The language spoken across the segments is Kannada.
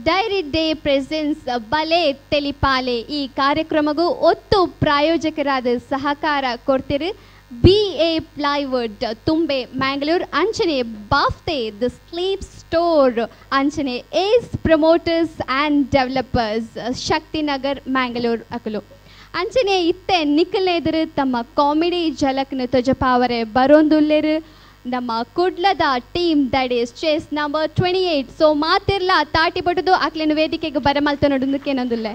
ಡೈರಿ ಡೇ ಪ್ರೆಸೆನ್ಸ್ ಬಲೆ ತೆಲಿಪಾಲೆ ಈ ಕಾರ್ಯಕ್ರಮಗೂ ಒತ್ತು ಪ್ರಾಯೋಜಕರಾದ ಸಹಕಾರ ಕೊಡ್ತಿರು BA ಪ್ಲೈವುಡ್ ತುಂಬೆ ಮ್ಯಾಂಗ್ಳೂರ್ ಅಂಚನೆ ಬಾಫ್ತೆ ದ ಸ್ಲೀಪ್ ಸ್ಟೋರ್ ಅಂಚನೆ ace promoters and developers Shaktinagar Mangalore ಅಕಲು ಅಂಚನೆ ಇತ್ತೆ ನಿಖಲ್ನೆದುರು ತಮ್ಮ ಕಾಮಿಡಿ ಜಲಕ್ನ ತೊಜಪಾವರೆ ಬರೋಂದುಲ್ಲೆರು ನಮ್ಮ ಕುಡ್ಲದ team that is chest number 28 so ಮಾತಿರ್ಲ ತಾಟಿ ಬಟ್ಟದು ಅಕ್ಲಿನ ವೇದಿಕೆಗೆ ಬರಮಲ್ತ ನೋಡೋದಕ್ಕೇನೊಂದಿಲ್ಲ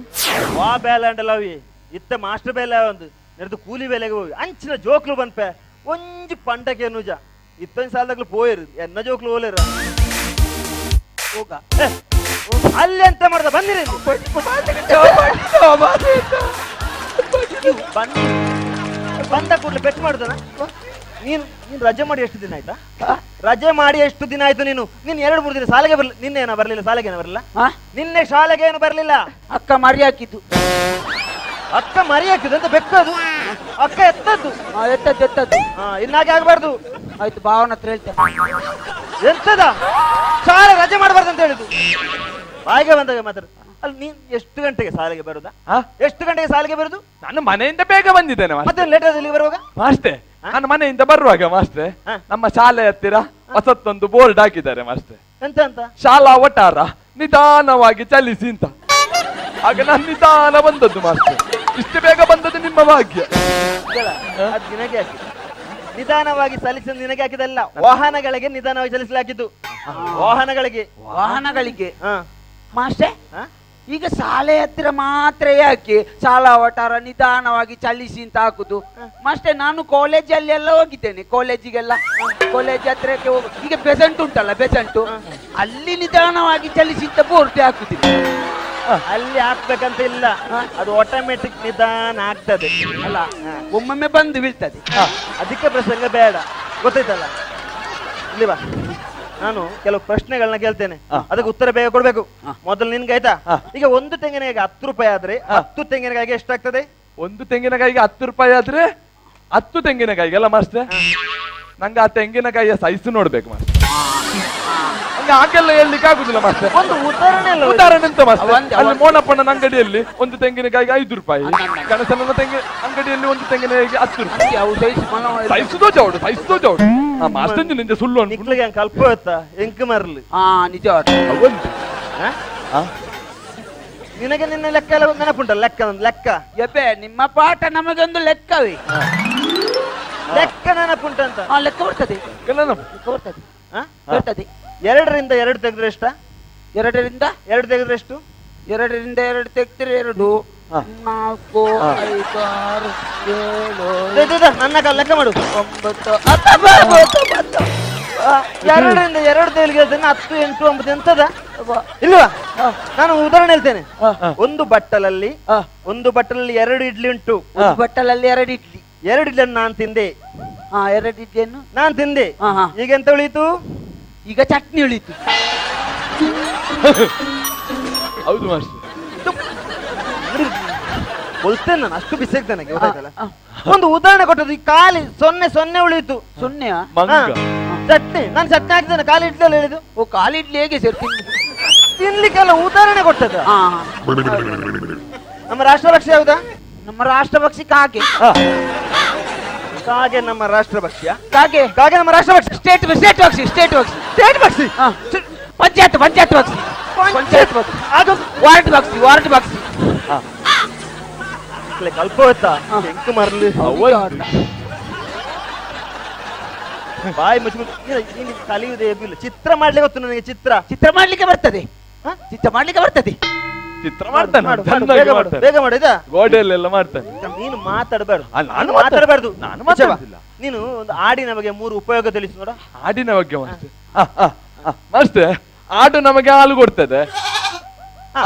ವಾ ಬೇಲೆ ಅಂಡಲ್ಲವಿ ಇತ್ತ ಮಾಸ್ಟರ್ ಬೇಲೆ ಒಂದು ನೆರೆದು ಕೂಲಿ ಬೇಲೆಗೆ ಹೋಗಿ ಅಂಚಿನ ಜೋಕ್ಲು ಬಂದ್ಪೆ ಒಂಜಿ ಪಂಡಕ್ಕೆ ನುಜ ಇತ್ತೊಂದು ಸಾಲದಾಗ್ಲು ಪೋಯಿರು ಎನ್ನ ಜೋಕ್ಲು ಹೋಲಿರ ಹೋಗ ಅಲ್ಲಿ ಅಂತ ಮಾಡ್ದ ಬಂದಿರಿ ಬಂದ ಕೂಡಲೇ ಬೆಟ್ ಮಾಡ್ದನ ನೀನು ರಜೆ ಮಾಡಿ ಎಷ್ಟು ದಿನ ಆಯ್ತಾ ರಜೆ ಮಾಡಿ ಎಷ್ಟು ದಿನ ಆಯ್ತು ನೀನು 2-3 ದಿನ ಶಾಲೆಗೆ ಬರ್ಲಿ ನಿನ್ನೆ ಏನೋ ಬರ್ಲಿಲ್ಲ ಶಾಲೆಗೆ ಏನೋ ಬರ್ಲಿಲ್ಲ ನಿನ್ನೆ ಶಾಲೆಗೆ ಏನು ಬರ್ಲಿಲ್ಲ ಅಕ್ಕ ಮರಿ ಹಾಕಿದ್ದು ಅಕ್ಕ ಮರಿ ಹಾಕಿದ್ದು ಅಂತ ಬೆಕ್ಕದು ಅಕ್ಕ ಎತ್ತದ್ದು ಎತ್ತದ್ದು ಇನ್ನಾಗೆ ಆಗ್ಬಾರ್ದು ಆಯ್ತು ಭಾವನ ಹತ್ರ ಹೇಳ್ತೇನೆ ಎಂತದ ಶಾಲೆ ರಜೆ ಮಾಡಬಾರ್ದು ಅಂತ ಹೇಳಿದ್ದು ಹಾಗೆ ಬಂದಾಗ ಮಾತ್ರ ಅಲ್ಲಿ ನೀನ್ ಎಷ್ಟು ಗಂಟೆಗೆ ಶಾಲೆಗೆ ಬರುದಾ ಎಷ್ಟು ಗಂಟೆಗೆ ಶಾಲೆಗೆ ಬರುದು ನಾನು ಮನೆಯಿಂದ ಬೇಗ ಬಂದಿದ್ದೇನೆ ಮತ್ತೆ ಲೇಟ್ ಆದಲ್ಲಿ ಬರುವಾಗ ಮಾಸ್ಟೆ ನಾನು ಮನೆಯಿಂದ ಬರುವಾಗ ಮಾಸ್ಟ್ರೆ ನಮ್ಮ ಶಾಲೆ ಹತ್ತಿರ ಹೊಸತ್ತೊಂದು ಬೋರ್ಡ್ ಹಾಕಿದ್ದಾರೆ ಮಾಸ್ಟ್ರೆ ಎಂತ ಅಂತ ಶಾಲಾ ವಟಾರ ನಿಧಾನವಾಗಿ ಚಲಿಸಿ ಅಂತ ಆಗ ನಾನು ನಿಧಾನ ಬಂದದ್ದು ಮಾಸ್ಟ್ರೆ ಇಷ್ಟು ಬೇಗ ಬಂದದ್ದು ನಿಮ್ಮ ಭಾಗ್ಯ ಅದು ನಿನಗೆ ಹಾಕಿದ್ದು ನಿಧಾನವಾಗಿ ಚಲಿಸಿ ನಿನಗೆ ಹಾಕಿದಲ್ಲ ವಾಹನಗಳಿಗೆ ನಿಧಾನವಾಗಿ ಚಲಿಸಲಾಗಿದ್ದು ವಾಹನಗಳಿಗೆ ಮಾಸ್ಟರ್ ಈಗ ಶಾಲೆ ಹತ್ತಿರ ಮಾತ್ರ ಯಾಕೆ ಶಾಲಾ ವಟಾರ ನಿಧಾನವಾಗಿ ಚಲಿಸಿ ಅಂತ ಹಾಕುದು ಮಾಸ್ಟರ್ ನಾನು ಕಾಲೇಜಲ್ಲಿ ಎಲ್ಲ ಹೋಗಿದ್ದೇನೆ ಕಾಲೇಜ್ ಹತ್ರಕ್ಕೆ ಹೋಗಿ ಈಗ ಬೆಸಂಟು ಉಂಟಲ್ಲ ಬೆಸಂಟು ಅಲ್ಲಿ ನಿಧಾನವಾಗಿ ಚಲಿಸಿ ಅಂತ ಬೋರ್ಡ್ ಹಾಕುದಿಲ್ಲ ಅಲ್ಲಿ ಹಾಕ್ಬೇಕಂತ ಇಲ್ಲ ಅದು ಆಟೋಮೆಟಿಕ್ ನಿಧಾನ ಆಗ್ತದೆ ಅಲ್ಲ ಒಮ್ಮೊಮ್ಮೆ ಬಂದು ಬೀಳ್ತದೆ ಅದಕ್ಕೆ ಪ್ರಸಂಗ ಬೇಡ ಗೊತ್ತಾಯ್ತಲ್ಲ ಇಲ್ಲಿ ಬಾ ನಾನು ಕೆಲವು ಪ್ರಶ್ನೆಗಳನ್ನ ಕೇಳ್ತೇನೆ ಅದಕ್ಕೆ ಉತ್ತರ ಬೇಗ ಕೊಡ್ಬೇಕು ಮೊದಲು ನಿನ್ಗೆ ಆಯ್ತಾ ಈಗ ಒಂದು ತೆಂಗಿನಕಾಯಿಗೆ 10 ರೂಪಾಯಿ ಆದ್ರೆ 10 ತೆಂಗಿನಕಾಯಿಗೆ ಎಷ್ಟಾಗ್ತದೆ ಒಂದು ತೆಂಗಿನಕಾಯಿಗೆ 10 ರೂಪಾಯಿ ಆದ್ರೆ 10 ತೆಂಗಿನಕಾಯಿಗೆ ಅಲ್ಲ ಮಾಸ್ಟರ್ ನಂಗೆ ಆ ತೆಂಗಿನಕಾಯಿಯ ಸೈಜ್ ನೋಡ್ಬೇಕು ಮಾಸ್ಟರ್ ಹಾಗೆಲ್ಲ ಹೇಳಲಿಕ್ಕೆ ಆಗುದಿಲ್ಲ ಮಾಸ್ಟರ್ ಒಂದು ಉದಾಹರಣೆ ಎಂತ ಮಾಸ್ಟರ್ ಅಲ್ಲಿ ಮೋನಪ್ಪನ ಅಂಗಡಿಯಲ್ಲಿ ಒಂದು ತೆಂಗಿನಕಾಯಿಗೆ 5 ರೂಪಾಯಿ ಗಣಸನ ಅಂಗಡಿಯಲ್ಲಿ ಒಂದು ತೆಂಗಿನಕಾಯಿಗೆ 10 ರೂಪಾಯಿ ಸೈಜ್ ತೋಜೌಡು ಮಾಸ್ಟರ್ ನಿಂದ ಸುಳ್ಳು ನಿಕ್ಲಿಗೆ ಕಲ್ಪ ಎಂಕ ಮರಲಿ ನಿಜ ನಿನಗೆ ನಿನ್ನ ಲೆಕ್ಕ ಎಲ್ಲ ನೆನಪುಂಟಲ್ಲ ಲೆಕ್ಕ ಎಬ್ಬೆ ನಿಮ್ಮ ಪಾಠ ನಮಗೊಂದು ಲೆಕ್ಕವೇ ಲೆಕ್ಕ ನೆನಪುಂಟಂತ ಲೆಕ್ಕ ಬರ್ತದೆ ಬರ್ತದೆ 2ರಿಂದ 2 ತೆಗೆದ್ರೆ ಎಷ್ಟ 2ರಿಂದ 2 ತೆಗೆದ್ರೆ ಎಷ್ಟು 2ರಿಂದ 2 ತೆಗೆದ್ರೆ 2 4 5 6 7 ನನ್ನ ಲೆಕ್ಕ ಮಾಡು 9 2ರಿಂದ 2 ತೆಗೆದ್ರೆ 10 8 9 ಎಂತದ ಇಲ್ವಾ ನಾನು ಉದಾಹರಣೆ ಹೇಳ್ತೇನೆ ಒಂದು ಬಟ್ಟಲಲ್ಲಿ 2 ಇಡ್ಲಿ ಉಂಟು ಬಟ್ಟಲಲ್ಲಿ 2 ಇಡ್ಲಿ 2 ಇಡ್ಲಿ ನಾನು ತಿಂದೆ 2 ಇಡ್ಲಿಯನ್ನು ನಾನು ತಿಂದೆ ಈಗ ಎಂತ ಉಳಿತು ಈಗ ಚಟ್ನಿ ಉಳಿತು ಹೌದು ಮಾಸ್ಟರ್ ಕೊಲ್ತೇನೆ ನಾನು ಅಷ್ಟು ಬಿಸಿ ನನಗೆ ಗೊತ್ತಾಯ್ತಲ್ಲ ಒಂದು ಉದಾಹರಣೆ ಕೊಟ್ಟದ್ದು ಈ ಖಾಲಿ 0 ಉಳಿತು 0 ಚಟ್ನಿ ನಾನು ಚಟ್ನಿ ಹಾಕಿದ್ದೇನೆ ಖಾಲಿ ಇಡ್ಲಿ ಹೇಳಿದ್ದು ಖಾಲಿ ಇಡ್ಲಿ ಹೇಗೆ ಸರ್ ತಿನ್ಲಿಕ್ಕೆಲ್ಲ ಉದಾಹರಣೆ ಕೊಟ್ಟದ್ದು ನಮ್ಮ ರಾಷ್ಟ್ರಭಕ್ಷ ಯಾವ್ದಾ ನಮ್ಮ ರಾಷ್ಟ್ರಭಕ್ಷಿ ಕಾಗೆ ಕಾಗೆ ನಮ್ಮ ರಾಷ್ಟ್ರಭಕ್ಷ್ಯ ಕಾಗೆ ನಮ್ಮ ರಾಷ್ಟ್ರಭಕ್ಷ ಸ್ಟೇಟ್ ಭಕ್ಷಿ ಪಂಚಾಯತ್ ಭಕ್ಷಿ ಅದು ವಾರ್ಡ್ ಭಕ್ಷಿ ಕಲ್ಪ ಹೋಯ್ತಾ ಎಂಕು ಮರಲಿ ಬಾಯಿ ಮುಚ್ಚಿ ಕಲಿಯುವುದೇ ಇಲ್ಲ ಚಿತ್ರ ಮಾಡ್ಲಿಕ್ಕೆ ಗೊತ್ತು ನನಗೆ ಚಿತ್ರ ಮಾಡ್ಲಿಕ್ಕೆ ಬರ್ತದೆ ಚಿತ್ರ ಮಾಡ್ತಾನೆ ಬೇಗ ಮಾಡು ಗೋಡೆಯಲ್ಲೆಲ್ಲ ಮಾಡ್ತಾನೆ ನೀನು ಮಾತಾಡಬಾರ್ದು ನಾನು ಮಾತಾಡಬಾರ್ದು ನಾನು ಮಾತಾಡ್ತಿಲ್ಲ ನೀನು ಒಂದು ಆಡಿನ ಬಗ್ಗೆ 3 ಉಪಯೋಗ ತಿಳಿಸಿ ನೋಡ ಆಡಿನ ಬಗ್ಗೆ ಮಾಸ್ಟರ್ ಆಡು ನಮಗೆ ಹಾಲು ಕೊಡ್ತದೆ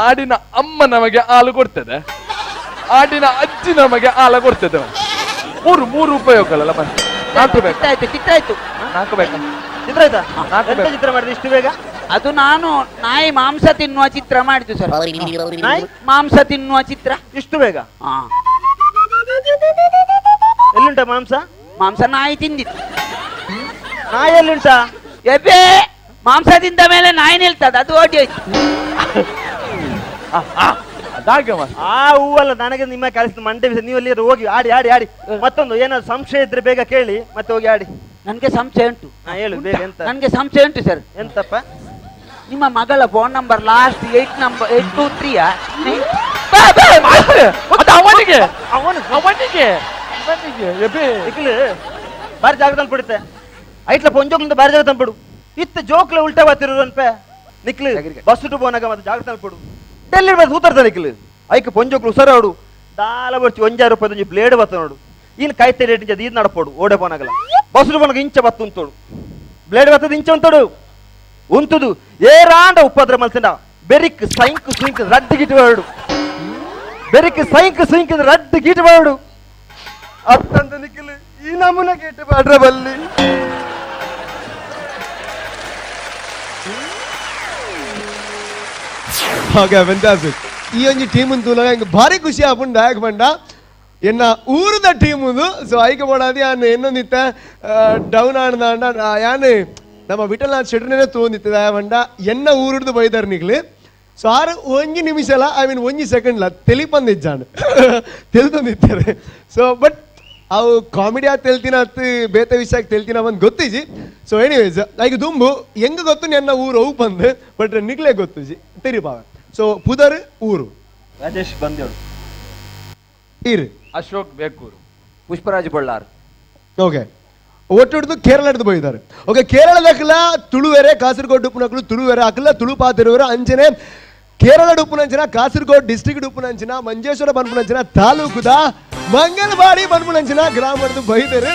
ಆಡಿನ ಅಮ್ಮ ನಮಗೆ ಹಾಲು ಕೊಡ್ತದೆ ಆಡಿನ ಅಜ್ಜಿ ನಮಗೆ ಹಾಲು ಕೊಡ್ತದೆ 3 ಉಪಯೋಗಗಳಲ್ಲ ಮಾಸ್ಟರ್ 4 ಬೇಕು ಚಿತ್ರ ಆಯ್ತು 4 ಬೇಕಾ ಚಿತ್ರ ಆಯ್ತಾ ಚಿತ್ರ ಮಾಡಿದ್ರೆ ಇಷ್ಟು ಬೇಗ ಅದು ನಾನು ನಾಯಿ ಮಾಂಸ ತಿನ್ನುವ ಚಿತ್ರ ಮಾಡಿದ್ದು ಸರ್. ನಾಯಿ ಮಾಂಸ ತಿನ್ನುವ ಚಿತ್ರ. ಇಷ್ಟು ಬೇಗ ಹಾ, ಎಲ್ಲಿಂಟ ಮಾಂಸ? ಮಾಂಸ ನಾಯಿ ತಿಂದಿತ್ತು. ನಾಯಿ ಎಲ್ಲಿಂಟ? ಎಬೆ ಮಾಂಸ ತಿಂದ ಮೇಲೆ ನಾಯಿ ನಿಲ್ತದ, ಅದು ಓಡಿ ಹೋಯ್ತು. ಅದಾಗೆ ಮಾಸ್ಟರ್. ಆ ಹೂವಲ್ಲ ನನಗೆ ನಿಮ್ಮ ಕಲಿಸಿದ ಮಂಡೆ ಬಿಸಿ. ನೀವು ಅಲ್ಲಿ ಹೋಗಿ ಆಡಿ ಆಡಿ ಆಡಿ. ಮತ್ತೊಂದು ಏನಾದ್ರು ಸಂಶಯ ಇದ್ರೆ ಬೇಗ ಕೇಳಿ, ಮತ್ತೆ ಹೋಗಿ ಆಡಿ. ನನ್ಗೆ ಸಂಶಯ ಉಂಟು. ಹಾ ಹೇಳು ಬೇಗ. ಎಂತ? ನನ್ಗೆ ಸಂಶಯ ಉಂಟು ಸರ್. ಎಂತಪ್ಪ? ನಿಮ್ಮ ಮಗಳ ಫೋನ್ ನಂಬರ್ ಲಾಸ್ಟ್ 823 ಅದು ಅವನಿಗೆ ಅವನು ಅವನಿಗೆ ಅವನಿಗೆ ಎಬೆ ಇಕ್ಲು ಬಾರಿ ಜಾಗದಲ್ಲಿ ಬಿಡುತ್ತೆ. ಐಟ್ಲ ಪೊಂಜೋಕ್ಲಿಂದ ಬಾರಿ ಜಾಗ ತಂದ್ಬಿಡು. ಇತ್ತ ಜೋಕ್ಲ ಉಲ್ಟಾ ಬಾತಿರು ಅನ್ಪೆ ನಿಕ್ಲು ಬಸ್ ಟು ಬೋನಾಗ ಮತ್ತೆ ಜಾಗ ತಂದ್ಬಿಡು. ಡೆಲ್ಲಿ ಬಸ್ ಊತರ್ತ ನಿಕ್ಲು ಐಕ್ ಪೊಂಜೋಕ್ಲು ಉಸರಾಡು ದಾಲ ಬರ್ಚಿ 1000 ರೂಪಾಯಿ ಬ್ಲೇಡ್ ಬತ್ತ ನೋಡು. ಇಲ್ಲಿ ಕಾಯ್ತೆ ರೇಟ್ ಇಂಚ ಇದು ನಡಪೋಡು ಓಡೆ ಬೋನಾಗಲ್ಲ. ಬಸ್ ಟು ಬೋನಾಗ ಇಂಚ ಬತ್ತು ಉಂತೋಡು, ಬ್ಲೇಡ್ ಬತ್ತದ ಇಂಚ ಉಂತೋಡು ಉಂತುದು ಏರಾಂಡ ಉಪ್ಪದ್ರ ಮಲ್ಸಿಂದ ಬೆರಿಕ್ ಸೈಂಕ್ ಸುಂಕ್ ರಡ್ಡು ಗಿಟ್ ಬಾಡು. ಬೆರಿಕ್ ಸೈಂಕ್ ಸುಂಕ್ ರಡ್ಡು ಗಿಟ್ ಬಾಡು. ಅತ್ತಂದ ನಿಕ್ಲು ಈ ನಮೂನ ಗಿಟ್ ಬಾಡ್ರ ಬಲ್ಲಿ. Okay fantastic. ಈ ಒಂಜಿ ಟೀಮ್ ತೂಲಾಗ ಇಂಕ ಭಾರಿ ಖುಷಿ ಆಪುಂಡು ಆಯಕ ಪಂಡ ಎನ್ನ ಊರದ ಟೀಮ್ ಇದು. ಸೊ ಆಯ್ಕೆ ಮಾಡೋದು ಯಾನು ಇನ್ನೊಂದಿತ್ತ ಡೌನ್ ಆಡ್ದ ಯಾನು ನಮ್ಮ ವಿಠಲ್ನಾಥ್ ಶೆಟ್ರನೇ ತೋಂದಿತ್ತದ ಪಂಡ ಎನ್ನ ಊರಿಡ್ದು ಬೈದಾರ ನಿಕ್ಲಿ. ಸೊ ಆರು ಒಂಜಿ ನಿಮಿಷಲ ಐ ಮೀನ್ ಒಂಜಿ ಸೆಕೆಂಡ್ಲ ತೆಲಿಪಂದಿಜ್ಜಾಂಡು ತೆಲ್ತೊಂದಿತ್ತಾರೆ. ಸೊ ಬಟ್ ಅವು ಕಾಮಿಡಿ ಆಗಿ ತೆಲ್ತಿನ ಹತ್ತು ಬೇತೆ ವಿಷಯಕ್ಕೆ ತೆಲ್ತಿನ ಬಂದು ಗೊತ್ತಿಜಿ. ಸೊ ಎನಿವೇಸ್ ಈಗ ದುಂಬು ಹೆಂಗೆ ಗೊತ್ತು ನನ್ನ ಊರು ಅವು ಬಂದು ಬಟ್ ನಿಗ್ಲೇ ಗೊತ್ತುಜಿ ತೆರಿಪಾವ. ಸೊ ಪುದರ್ ಊರು ರಾಜೇಶ್ ಬಂದೇಳು ಇರು ಅಶೋಕ್ ಬೇಕೂರು ಪುಷ್ಪರಾಜ್ ಬಳ್ಳಾರ್. ಓಕೆ ಒಟ್ಟು ಕೇರಳದ್ದು ಬೈದಾರೆ. ಓಕೆ ಕೇರಳದಕ್ಕಲ ತುಳುವೆರೆ ಕಾಸರಗೋಡು ಉಪ್ಪುನಕ್ಕಲು ತುಳುವೆರೆ ಅಕ್ಕಲ ತುಳು ಪಾತಿರುವರು ಅಂಚನೆ ಕೇರಳ ಉಪ್ಪುನಂಚಿನ ಕಾಸರಗೋಡು ಡಿಸ್ಟ್ರಿಕ್ಟ್ ಉಪ್ಪುನಂಚಿನ ಮಂಜೇಶ್ವರ ಬನ್ಪುನಂಚಿನ ತಾಲೂಕುದ ಮಂಗಲವಾಡಿ ಬನ್ಪುನಂಚಿನ ಗ್ರಾಮದ ಬೈದಾರೆ.